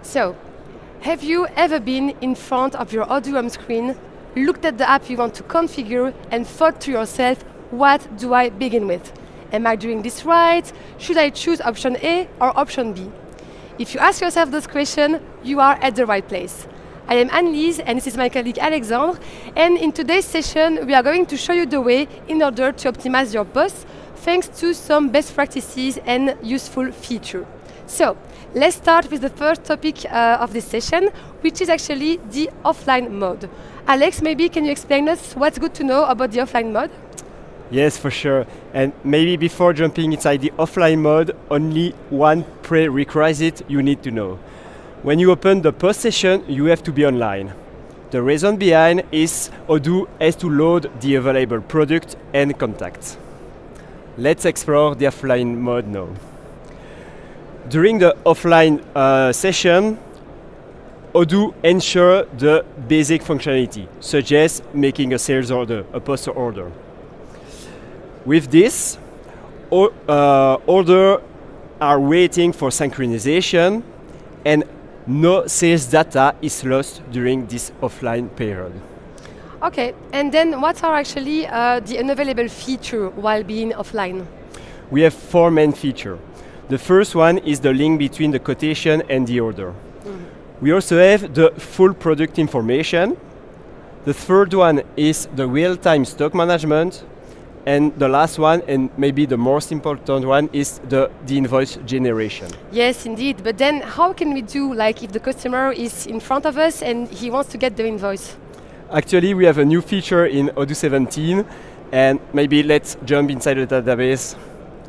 So, have you ever been in front of your Odoo home screen, looked at the app you want to configure, and thought to yourself, what do I begin with? Am I doing this right? Should I choose option A or option B? If you ask yourself those questions, you are at the right place. I am Anne-Lise, and this is my colleague Alexandre, and in today's session, we are going to show you the way in order to optimize your PoS thanks to some best practices and useful features. So, let's start with the first topic of this session, which is actually the offline mode. Alex, maybe can you explain us what's good to know about the offline mode? Yes, for sure. And maybe before jumping inside the offline mode, only one prerequisite you need to know. When you open the PoS session, you have to be online. The reason behind is Odoo has to load the available product and contacts. Let's explore the offline mode now. During the offline session, Odoo ensures the basic functionality, such as making a sales order, a PoS order. With this, orders are waiting for synchronization, and no sales data is lost during this offline period. Okay, and then what are actually the unavailable features while being offline? We have four main features. The first one is the link between the quotation and the order. We also have the full product information. The third one is the real-time stock management. And the last one, and maybe the most important one, is the invoice generation. Yes, indeed. But then how can we do, like if the customer is in front of us and he wants to get the invoice? Actually, we have a new feature in Odoo 17, and maybe let's jump inside the database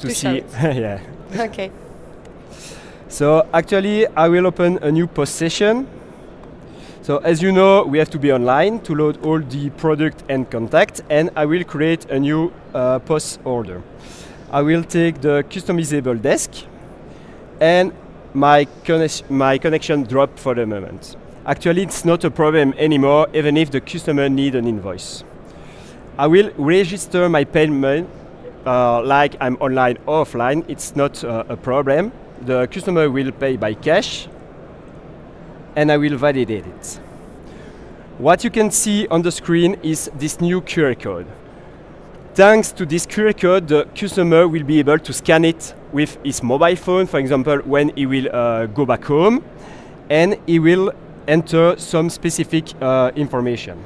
to see. Yeah. Okay. So actually, I will open a new PoS session. So as you know, we have to be online to load all the product and contact, and I will create a new PoS order. I will take the customizable desk, and my connection dropped for the moment. Actually, it's not a problem anymore, even if the customer needs an invoice. I will register my payment like I'm online or offline. It's not a problem. The customer will pay by cash, and I will validate it. What you can see on the screen is this new QR code. Thanks to this QR code, the customer will be able to scan it with his mobile phone, for example, when he will go back home, and he will enter some specific information.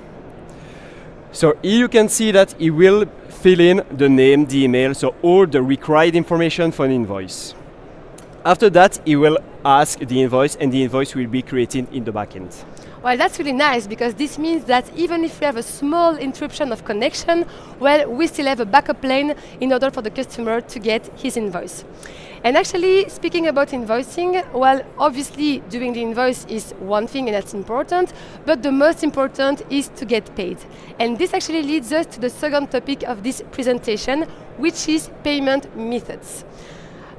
So here you can see that he will fill in the name, the email, so all the required information for an invoice. After that, he will ask the invoice, and the invoice will be created in the backend. Well, that's really nice, because this means that even if we have a small interruption of connection, well, we still have a backup lane in order for the customer to get his invoice. And actually, speaking about invoicing, well, obviously doing the invoice is one thing, and that's important, but the most important is to get paid. And this actually leads us to the second topic of this presentation, which is payment methods.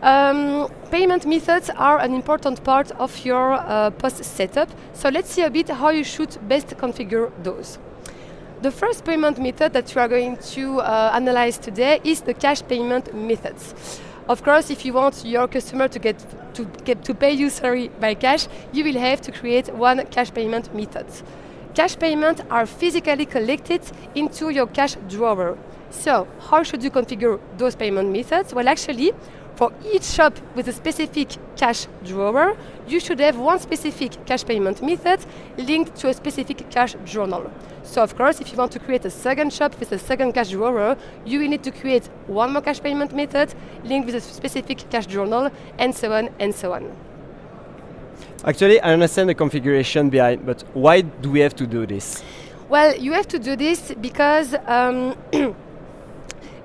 Payment methods are an important part of your PoS setup, so let's see a bit how you should best configure those. The first payment method that we are going to analyze today is the cash payment methods. Of course, if you want your customer to pay you by cash, you will have to create one cash payment method. Cash payments are physically collected into your cash drawer. So, how should you configure those payment methods? Well, actually, for each shop with a specific cash drawer, you should have one specific cash payment method linked to a specific cash journal. So of course, if you want to create a second shop with a second cash drawer, you will need to create one more cash payment method linked with a specific cash journal, and so on and so on. Actually, I understand the configuration behind, but why do we have to do this? Well, you have to do this because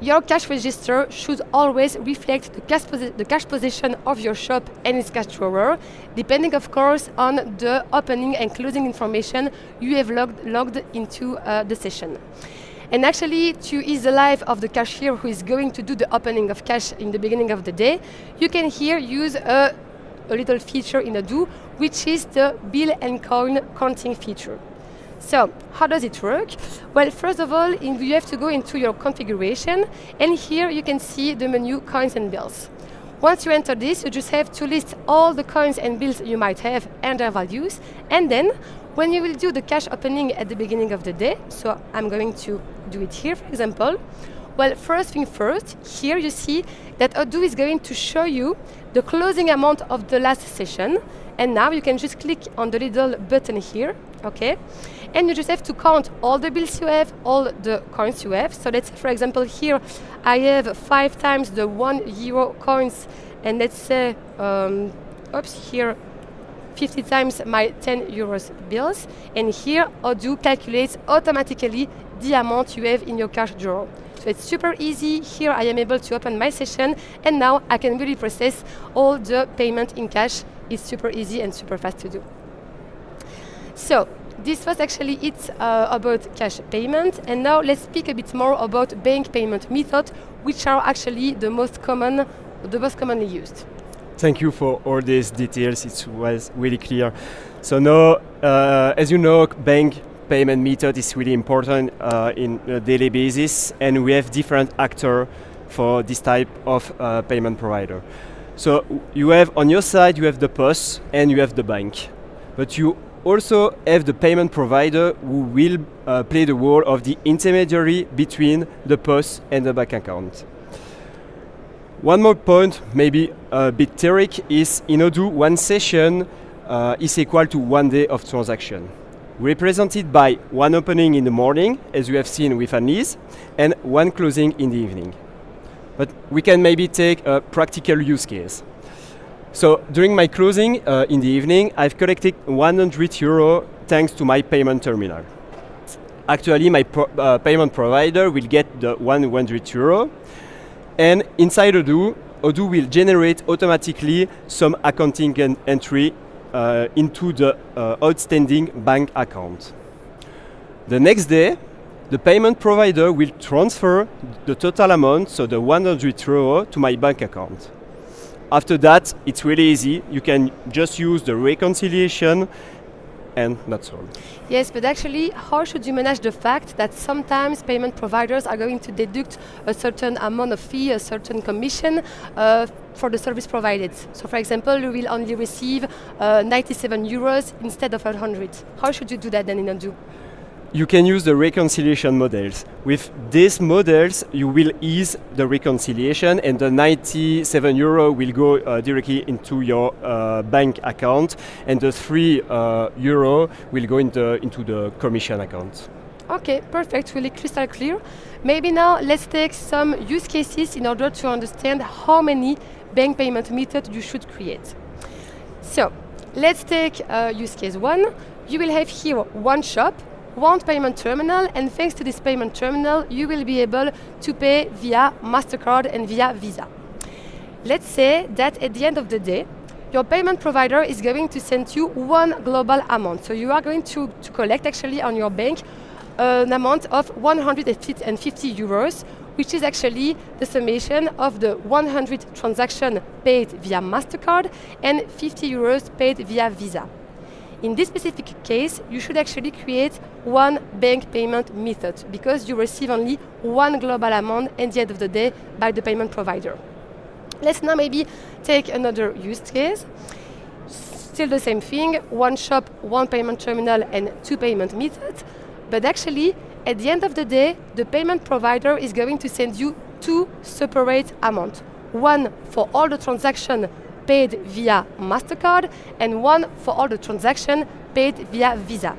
your cash register should always reflect the cash position of your shop and its cash drawer, depending, of course, on the opening and closing information you have logged into the session. And actually, to ease the life of the cashier who is going to do the opening of cash in the beginning of the day, you can here use a little feature in Odoo, which is the bill and coin counting feature. So, how does it work? Well, first of all, you have to go into your configuration, and here you can see the menu Coins and Bills. Once you enter this, you just have to list all the coins and bills you might have and their values. And then, when you will do the cash opening at the beginning of the day, so I'm going to do it here, for example. Well, first thing first, here you see that Odoo is going to show you the closing amount of the last session. And now you can just click on the little button here, okay? And you just have to count all the bills you have, all the coins you have. So let's say, for example, here I have 5 times the €1 coins, and let's say, here, 50 times my €10 bills. And here, Odoo calculates automatically the amount you have in your cash drawer. So it's super easy. Here I am able to open my session, and now I can really process all the payment in cash. It's super easy and super fast to do. So this was actually it about cash payment, and now let's speak a bit more about bank payment methods, which are actually the most commonly used. Thank you for all these details. It was really clear. So now, as you know, bank payment method is really important in a daily basis, and we have different actors for this type of payment provider. So you have on your side, you have the PoS and you have the bank, but you also have the payment provider who will play the role of the intermediary between the PoS and the bank account. One more point, maybe a bit theoretical, is in Odoo, one session is equal to 1 day of transaction, represented by one opening in the morning, as you have seen with Annelise, and one closing in the evening. But we can maybe take a practical use case. So during my closing in the evening, I've collected €100 thanks to my payment terminal. Actually, my payment provider will get the €100, and inside Odoo will generate automatically some accounting entry into the outstanding bank account. The next day, the payment provider will transfer the total amount, so the €100, to my bank account. After that, it's really easy. You can just use the reconciliation, and that's all. Yes, but actually, how should you manage the fact that sometimes payment providers are going to deduct a certain amount of fee, a certain commission for the service provided? So, for example, you will only receive €97 instead of 100. How should you do that then in Odoo? You can use the reconciliation models. With these models, you will ease the reconciliation, and the €97 will go directly into your bank account, and the €3 will go into the commission account. Okay, perfect, really crystal clear. Maybe now let's take some use cases in order to understand how many bank payment methods you should create. So, let's take use case 1. You will have here one shop, one payment terminal, and thanks to this payment terminal, you will be able to pay via MasterCard and via Visa. Let's say that at the end of the day, your payment provider is going to send you one global amount. So you are going to collect actually on your bank an amount of €150, which is actually the summation of the 100 transactions paid via MasterCard and €50 paid via Visa. In this specific case, you should actually create one bank payment method because you receive only one global amount at the end of the day by the payment provider. Let's now maybe take another use case. Still the same thing, one shop, one payment terminal, and two payment methods. But actually, at the end of the day, the payment provider is going to send you two separate amounts. One for all the transactions paid via MasterCard, and one for all the transactions paid via Visa.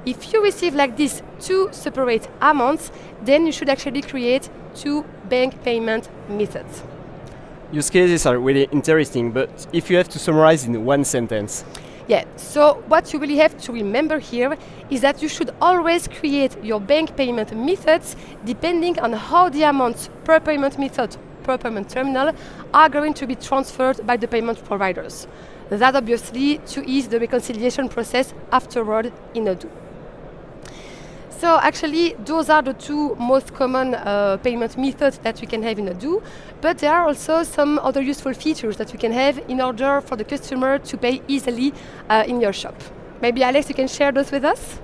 If you receive like this two separate amounts, then you should actually create two bank payment methods. Use cases are really interesting, but if you have to summarize in one sentence. Yeah, so what you really have to remember here is that you should always create your bank payment methods depending on how the amounts per payment method, per payment terminal are going to be transferred by the payment providers. That obviously to ease the reconciliation process afterward in Odoo. So actually, those are the two most common payment methods that we can have in Odoo, but there are also some other useful features that we can have in order for the customer to pay easily in your shop. Maybe Alex, you can share those with us?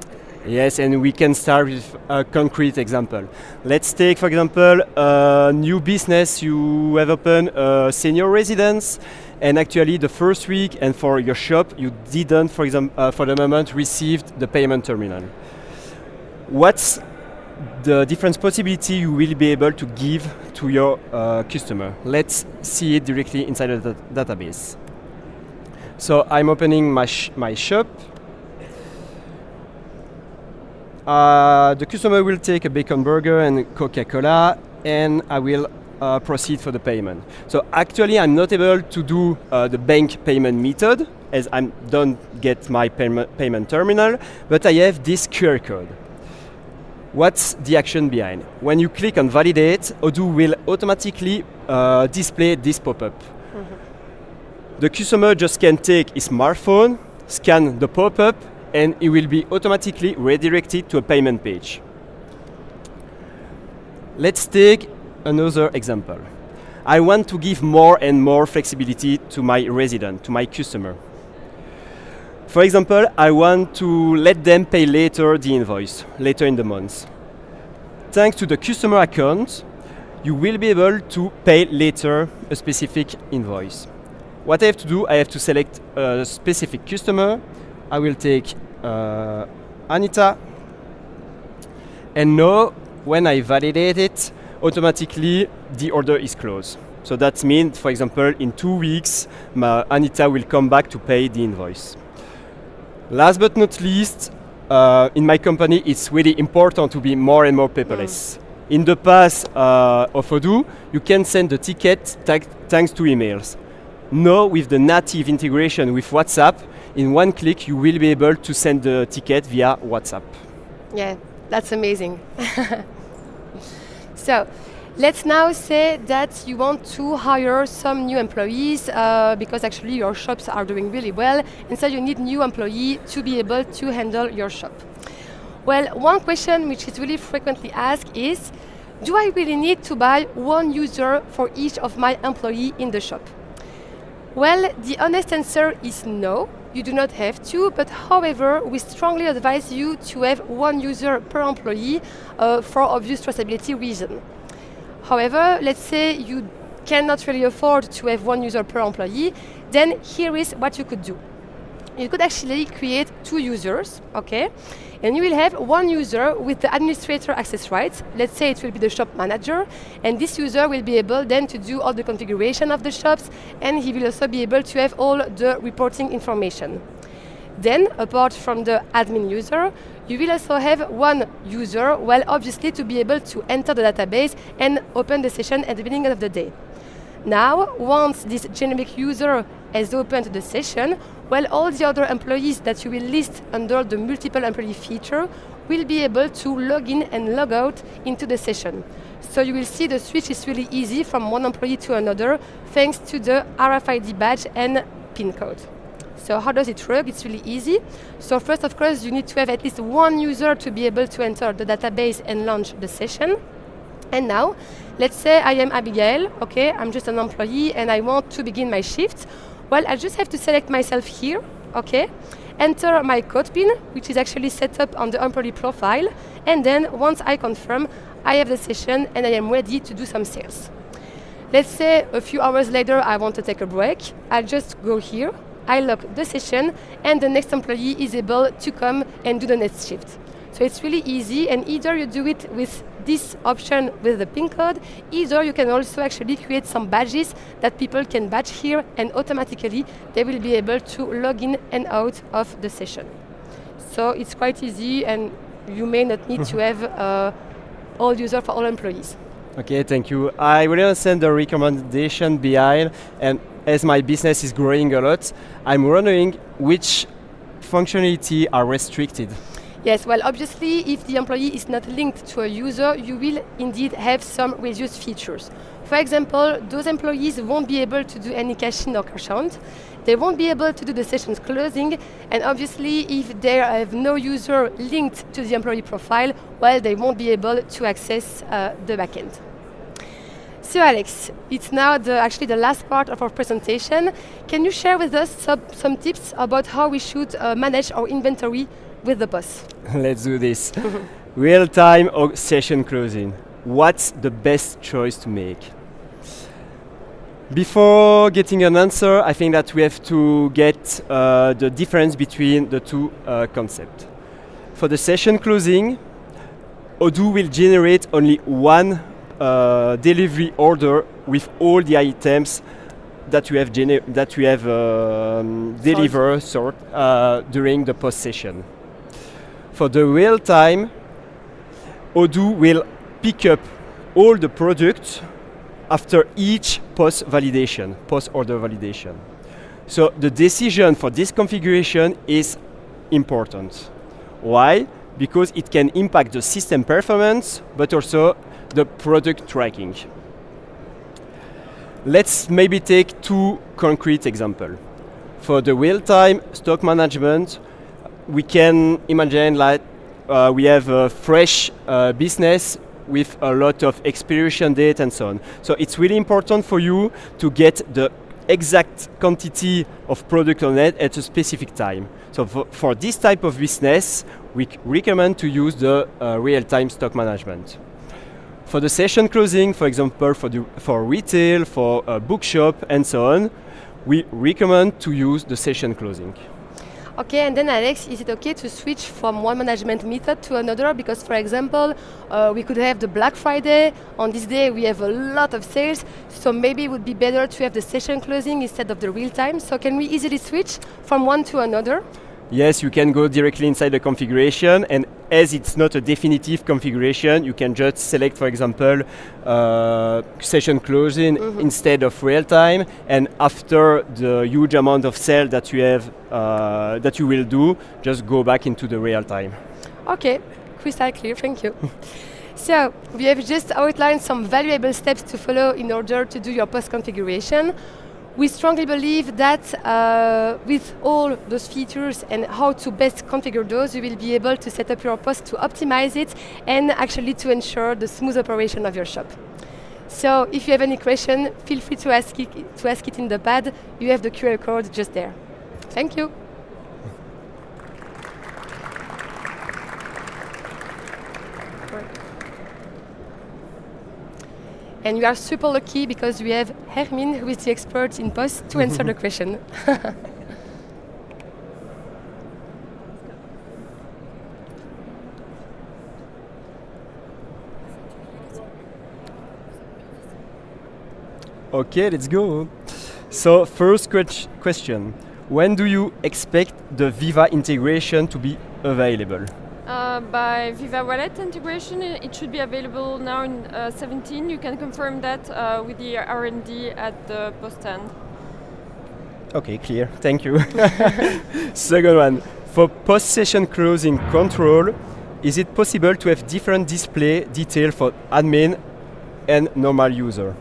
Yes, and we can start with a concrete example. Let's take, for example, a new business. You have opened a senior residence, and actually the first week and for your shop, you didn't, for example, for the moment, received the payment terminal. What's the different possibility you will be able to give to your customer? Let's see it directly inside the database. So I'm opening my shop. The customer will take a bacon burger and Coca-Cola, and I will proceed for the payment. So actually, I'm not able to do the bank payment method, as I don't get my payment terminal, but I have this QR code. What's the action behind? When you click on validate, Odoo will automatically display this pop-up. The customer just can take his smartphone, scan the pop-up, and it will be automatically redirected to a payment page. Let's take another example. I want to give more and more flexibility to my resident, to my customer. For example, I want to let them pay later the invoice, later in the month. Thanks to the customer account, you will be able to pay later a specific invoice. What I have to do, I have to select a specific customer. I will take Anita, and now when I validate it, automatically the order is closed. So that means, for example, in 2 weeks, Anita will come back to pay the invoice. Last but not least, in my company, it's really important to be more and more paperless. In the past of Odoo, you can send the ticket thanks to emails. Now, with the native integration with WhatsApp, in one click, you will be able to send the ticket via WhatsApp. Yeah, that's amazing. So, let's now say that you want to hire some new employees because actually your shops are doing really well, and so you need new employee to be able to handle your shop. Well, one question which is really frequently asked is, do I really need to buy one user for each of my employees in the shop? Well, the honest answer is no, you do not have to, but however, we strongly advise you to have one user per employee for obvious traceability reasons. However, let's say you cannot really afford to have one user per employee, then here is what you could do. You could actually create 2 users, okay? And you will have one user with the administrator access rights. Let's say it will be the shop manager, and this user will be able then to do all the configuration of the shops, and he will also be able to have all the reporting information. Then, apart from the admin user, you will also have one user, well, obviously to be able to enter the database and open the session at the beginning of the day. Now, once this generic user has opened the session, well, all the other employees that you will list under the multiple employee feature will be able to log in and log out into the session. So you will see the switch is really easy from one employee to another thanks to the RFID badge and PIN code. So how does it work? It's really easy. So first, of course, you need to have at least one user to be able to enter the database and launch the session. And now, let's say I am Abigail, okay, I'm just an employee and I want to begin my shift. Well, I just have to select myself here, okay, enter my code PIN, which is actually set up on the employee profile, and then once I confirm, I have the session and I am ready to do some sales. Let's say a few hours later I want to take a break. I'll just go here, I lock the session, and the next employee is able to come and do the next shift. So it's really easy, and either you do it with this option with the PIN code, either you can also actually create some badges that people can badge here, and automatically they will be able to log in and out of the session. So it's quite easy, and you may not need to have all users for all employees. Okay, thank you. I really understand the recommendation behind, and as my business is growing a lot, I'm wondering which functionality are restricted. Yes, well, obviously, if the employee is not linked to a user, you will indeed have some reduced features. For example, those employees won't be able to do any cash in or cash out. They won't be able to do the sessions closing, and obviously, if they have no user linked to the employee profile, well, they won't be able to access the backend. So Alex, it's now actually the last part of our presentation. Can you share with us some tips about how we should manage our inventory with the PoS. Let's do this. Real-time or session closing? What's the best choice to make? Before getting an answer, I think that we have to get the difference between the two concepts. For the session closing, Odoo will generate only one delivery order with all the items that we have delivered during the PoS session. For the real time, Odoo will pick up all the products after each PoS order validation. So the decision for this configuration is important. Why? Because it can impact the system performance, but also the product tracking. Let's maybe take two concrete examples. For the real-time stock management, we can imagine like we have a fresh business with a lot of expiration date and so on. So it's really important for you to get the exact quantity of product on it at a specific time. So for this type of business, we recommend to use the real-time stock management. For the session closing, for example, for retail, for a bookshop and so on, we recommend to use the session closing. Okay, and then Alex, is it okay to switch from one management method to another? Because, for example, we could have the Black Friday. On this day, we have a lot of sales, so maybe it would be better to have the session closing instead of the real time. So can we easily switch from one to another? Yes, you can go directly inside the configuration, and as it's not a definitive configuration, you can just select, for example, session closing instead of real time, and after the huge amount of sale that you have, that you will do, just go back into the real time. Okay, crystal clear, thank you. So, we have just outlined some valuable steps to follow in order to do your PoS configuration. We strongly believe that with all those features and how to best configure those, you will be able to set up your PoS to optimize it and actually to ensure the smooth operation of your shop. So if you have any question, feel free to ask it in the pad. You have the QR code just there. Thank you. And we are super lucky because we have Hermine, who is the expert in PoS, to answer the question. Okay, let's go. So first question, when do you expect the Viva integration to be available? By Viva Wallet integration, it should be available now in 17. You can confirm that with the R&D at the PoS stand. Okay, clear. Thank you. Second one, for PoS session closing control, is it possible to have different display detail for admin and normal user?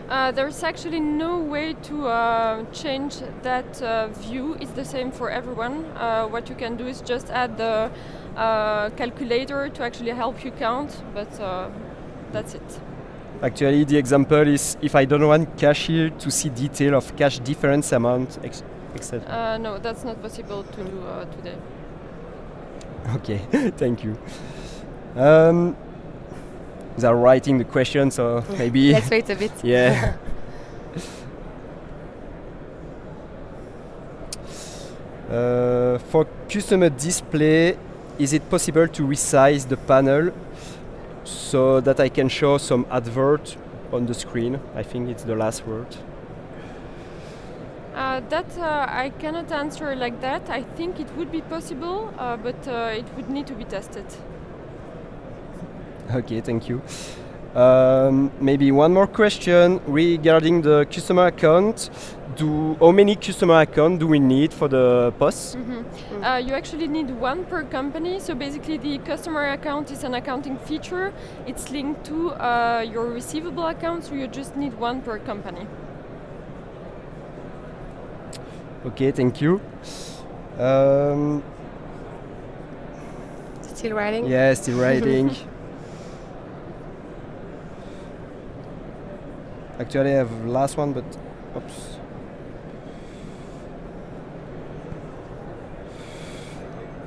There's actually no way to change that view. It's the same for everyone. What you can do is just add the calculator to actually help you count, but that's it. Actually, the example is if I don't want cashier to see detail of cash difference amount, etc. No, that's not possible to do today. Okay, thank you. They're writing the question, so maybe... Let's wait a bit. Yeah. For customer display, is it possible to resize the panel so that I can show some advert on the screen? I think it's the last word. That I cannot answer like that. I think it would be possible, but it would need to be tested. Okay, thank you. Maybe one more question regarding the customer account. How many customer accounts do we need for the PoS? You actually need one per company. So basically the customer account is an accounting feature. It's linked to your receivable account, so you just need one per company. Okay, thank you. Still writing? Yeah, still writing. Actually, I have last one, but oops.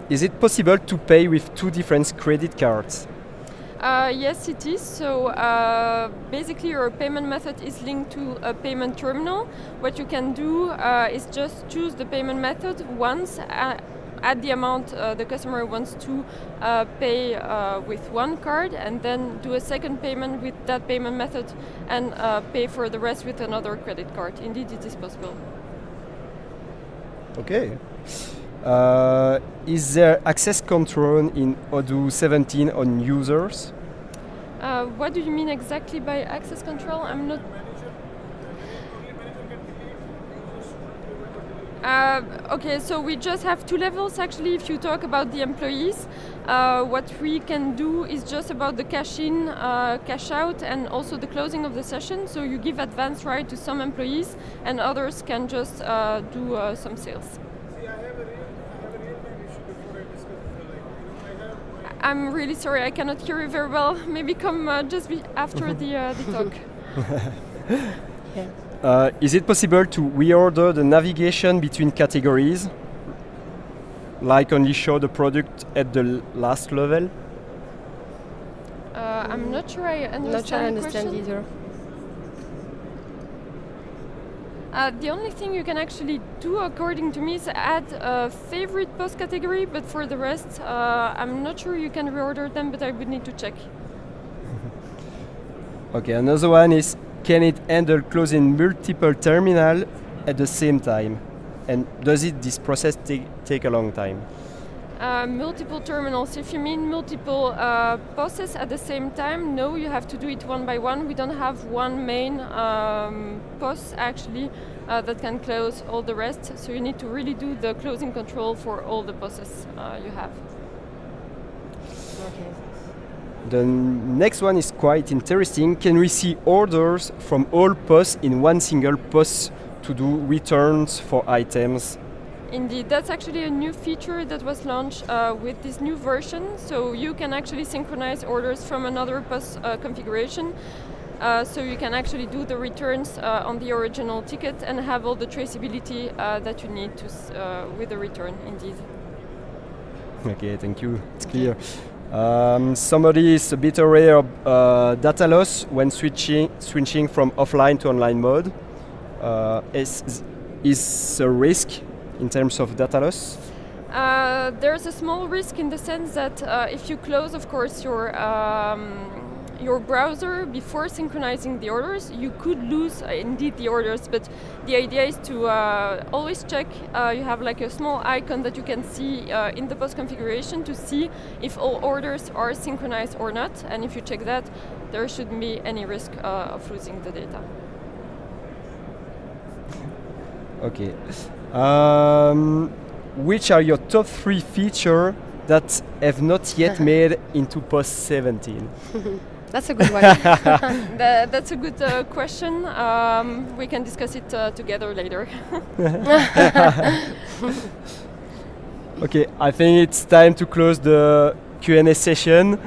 is it possible to pay with two different credit cards? Yes, it is. So basically, your payment method is linked to a payment terminal. What you can do is just choose the payment method once at the amount the customer wants to pay with one card, and then do a second payment with that payment method and pay for the rest with another credit card. Indeed, it is possible. Okay. Is there access control in Odoo 17 on users? What do you mean exactly by access control? I'm not. Okay, so we just have two levels actually. If you talk about the employees, what we can do is just about the cash in, cash out, and also the closing of the session. So you give advance right to some employees, and others can just do some sales. I'm really sorry, I cannot hear you very well. Maybe come just after the talk. Yeah. Is it possible to reorder the navigation between categories? Like only show the product at the last level? I'm not sure I understand. Not sure I the understand question. either. The only thing you can actually do, according to me, is add a favorite PoS category, but for the rest, I'm not sure you can reorder them, but I would need to check. Okay, another one is, can it handle closing multiple terminals at the same time? And does this process take a long time? Multiple terminals. If you mean multiple POSes at the same time, no, you have to do it one by one. We don't have one main POS actually that can close all the rest. So you need to really do the closing control for all the POSes you have. Okay. The next one is quite interesting. Can we see orders from all POS in one single POS to do returns for items? Indeed, that's actually a new feature that was launched with this new version. So you can actually synchronize orders from another POS configuration. So you can actually do the returns on the original ticket and have all the traceability that you need to with the return, indeed. Okay, thank you. It's clear. Somebody is a bit aware of data loss when switching from offline to online mode. Is a risk in terms of data loss? There's a small risk in the sense that if you close, of course, your browser before synchronizing the orders, you could lose indeed the orders, but the idea is to always check. You have like a small icon that you can see in the POS configuration to see if all orders are synchronized or not, and if you check that, there shouldn't be any risk of losing the data. Okay. Which are your top 3 features that have not yet made into PoS 17? That's a good one. That's a good question. We can discuss it together later. Okay, I think it's time to close the Q&A session.